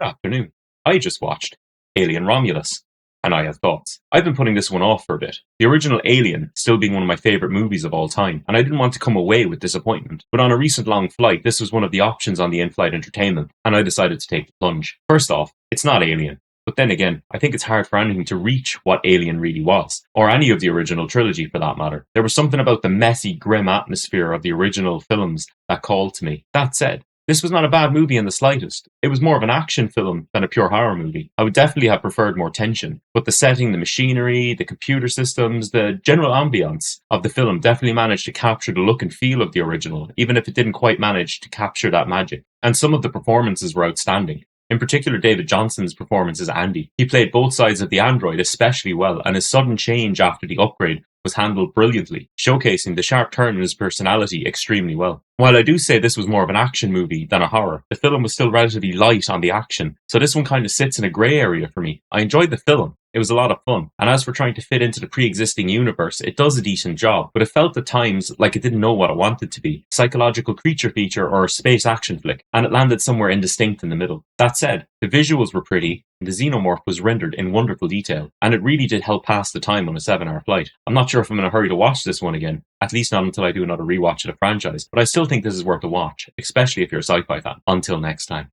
afternoon. I just watched Alien Romulus, and I have thoughts. I've been putting this one off for a bit. The original Alien still being one of my favourite movies of all time, and I didn't want to come away with disappointment. But on a recent long flight, this was one of the options on the in-flight entertainment, and I decided to take the plunge. First off, it's not Alien. But then again, I think it's hard for anything to reach what Alien really was, or any of the original trilogy for that matter. There was something about the messy, grim atmosphere of the original films that called to me. That said, this was not a bad movie in the slightest. It was more of an action film than a pure horror movie. I would definitely have preferred more tension, but the setting, the machinery, the computer systems, the general ambience of the film definitely managed to capture the look and feel of the original, even if it didn't quite manage to capture that magic. And some of the performances were outstanding. In particular, David Johnson's performance as Andy. He played both sides of the android especially well, and his sudden change after the upgrade was handled brilliantly, showcasing the sharp turn in his personality extremely well. While I do say this was more of an action movie than a horror, the film was still relatively light on the action, so this one kind of sits in a grey area for me. I enjoyed the film. It was a lot of fun, and as for trying to fit into the pre-existing universe, it does a decent job, but it felt at times like it didn't know what it wanted to be, psychological creature feature or a space action flick, and it landed somewhere indistinct in the middle. That said, the visuals were pretty, and the xenomorph was rendered in wonderful detail, and it really did help pass the time on a 7-hour flight. I'm not sure if I'm in a hurry to watch this one again, at least not until I do another rewatch of the franchise, but I still think this is worth a watch, especially if you're a sci-fi fan. Until next time.